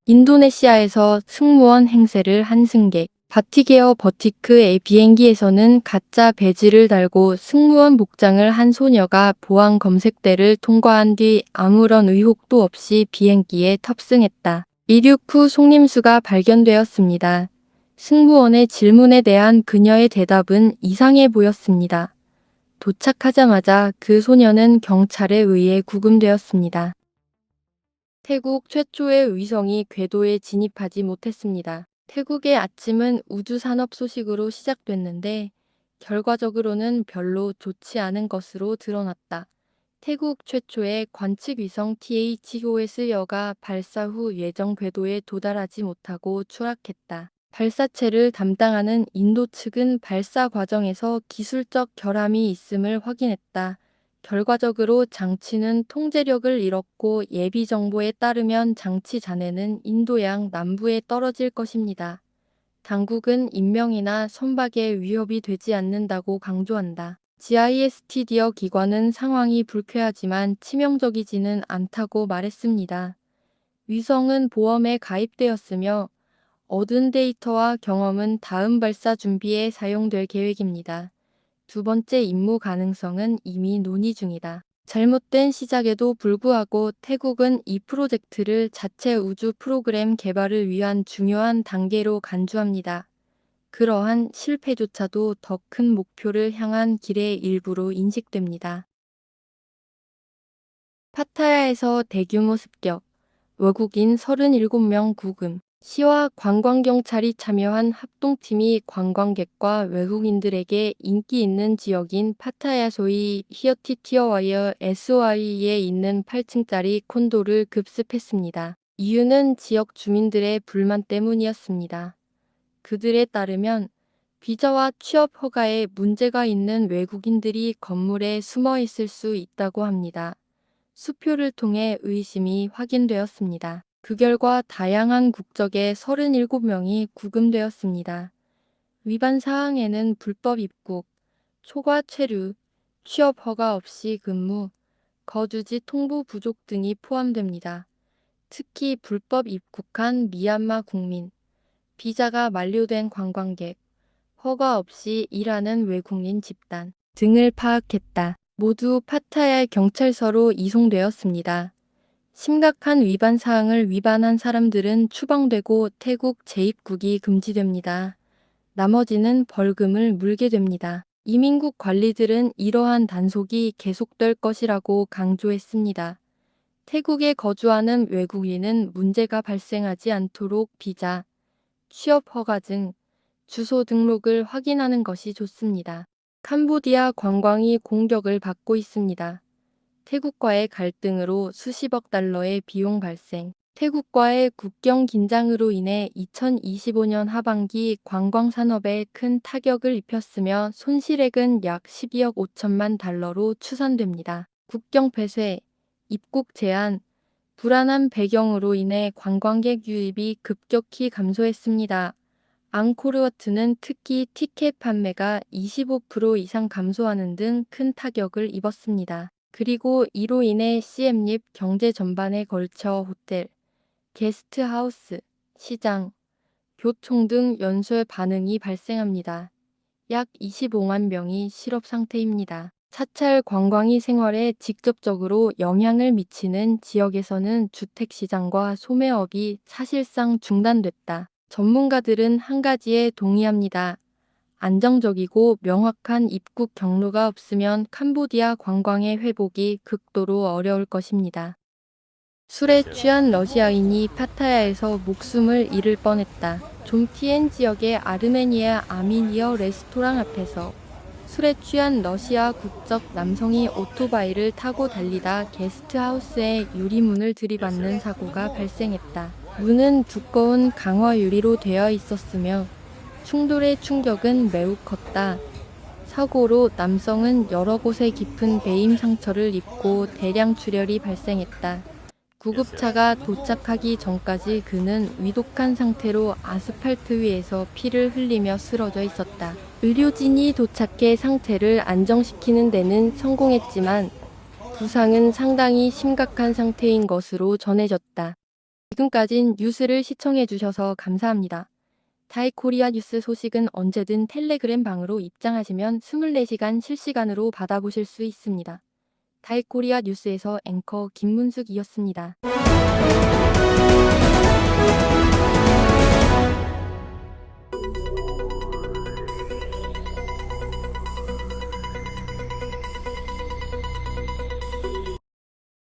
인도네시아에서 승무원 행세를 한 승객. 바티게어 버티크의 비행기에서는 가짜 배지를 달고 승무원 복장을 한 소녀가 보안 검색대를 통과한 뒤 아무런 의혹도 없이 비행기에 탑승했다. 이륙 후 속림수가 발견되었습니다. 승무원의 질문에 대한 그녀의 대답은 이상해 보였습니다. 도착하자마자 그 소녀는 경찰에 의해 구금되었습니다. 태국 최초의 위성이 궤도에 진입하지 못했습니다. 태국의 아침은 우주산업 소식으로 시작됐는데 결과적으로는 별로 좋지 않은 것으로 드러났다. 태국 최초의 관측 위성 THOS여가 발사 후 예정 궤도에 도달하지 못하고 추락했다. 발사체를 담당하는 인도 측은 발사 과정에서 기술적 결함이 있음을 확인했다. 결과적으로 장치는 통제력을 잃었고 예비 정보에 따르면 장치 잔해는 인도양 남부에 떨어질 것입니다. 당국은 인명이나 선박에 위협이 되지 않는다고 강조한다. GISTD어 기관은 상황이 불쾌하지만 치명적이지는 않다고 말했습니다. 위성은 보험에 가입되었으며 얻은 데이터와 경험은 다음 발사 준비에 사용될 계획입니다. 두 번째 임무 가능성은 이미 논의 중이다. 잘못된 시작에도 불구하고 태국은 이 프로젝트를 자체 우주 프로그램 개발을 위한 중요한 단계로 간주합니다. 그러한 실패조차도 더 큰 목표를 향한 길의 일부로 인식됩니다. 파타야에서 대규모 습격, 외국인 37명 구금. 시와 관광경찰이 참여한 합동팀이 관광객과 외국인들에게 인기 있는 지역인 파타야 소위 히어티티어와이어 SOI에 있는 8층짜리 콘도를 급습했습니다. 이유는 지역 주민들의 불만 때문이었습니다. 그들에 따르면 비자와 취업 허가에 문제가 있는 외국인들이 건물에 숨어 있을 수 있다고 합니다. 수표를 통해 의심이 확인되었습니다. 그 결과 다양한 국적의 37명이 구금되었습니다. 위반 사항에는 불법 입국, 초과 체류, 취업 허가 없이 근무, 거주지 통보 부족 등이 포함됩니다. 특히 불법 입국한 미얀마 국민, 비자가 만료된 관광객, 허가 없이 일하는 외국인 집단 등을 파악했다. 모두 파타야 경찰서로 이송되었습니다. 심각한 위반 사항을 위반한 사람들은 추방되고 태국 재입국이 금지됩니다. 나머지는 벌금을 물게 됩니다. 이민국 관리들은 이러한 단속이 계속될 것이라고 강조했습니다. 태국에 거주하는 외국인은 문제가 발생하지 않도록 비자, 취업 허가증, 주소 등록을 확인하는 것이 좋습니다. 캄보디아 관광이 공격을 받고 있습니다. 태국과의 갈등으로 수십억 달러의 비용 발생. 태국과의 국경 긴장으로 인해 2025년 하반기 관광 산업에 큰 타격을 입혔으며 손실액은 약 12억 5천만 달러로 추산됩니다. 국경 폐쇄, 입국 제한, 불안한 배경으로 인해 관광객 유입이 급격히 감소했습니다. 앙코르워트는 특히 티켓 판매가 25% 이상 감소하는 등 큰 타격을 입었습니다. 그리고 이로 인해 시엠립 경제 전반에 걸쳐 호텔, 게스트하우스, 시장, 교통 등 연쇄 반응이 발생합니다. 약 25만 명이 실업 상태입니다. 사찰 관광이 생활에 직접적으로 영향을 미치는 지역에서는 주택시장과 소매업이 사실상 중단됐다. 전문가들은 한 가지에 동의합니다. 안정적이고 명확한 입국 경로가 없으면 캄보디아 관광의 회복이 극도로 어려울 것입니다. 술에 취한 러시아인이 파타야에서 목숨을 잃을 뻔했다. 좀티엔 지역의 아르메니아 아미니어 레스토랑 앞에서 술에 취한 러시아 국적 남성이 오토바이를 타고 달리다 게스트하우스의 유리문을 들이받는 사고가 발생했다. 문은 두꺼운 강화 유리로 되어 있었으며 충돌의 충격은 매우 컸다. 사고로 남성은 여러 곳에 깊은 배임 상처를 입고 대량 출혈이 발생했다. 구급차가 도착하기 전까지 그는 위독한 상태로 아스팔트 위에서 피를 흘리며 쓰러져 있었다. 의료진이 도착해 상태를 안정시키는 데는 성공했지만 부상은 상당히 심각한 상태인 것으로 전해졌다. 지금까진 뉴스를 시청해주셔서 감사합니다. 다이코리아 뉴스 소식은 언제든 텔레그램 방으로 입장하시면 24시간 실시간으로 받아보실 수 있습니다. 다이코리아 뉴스에서 앵커 김문숙이었습니다.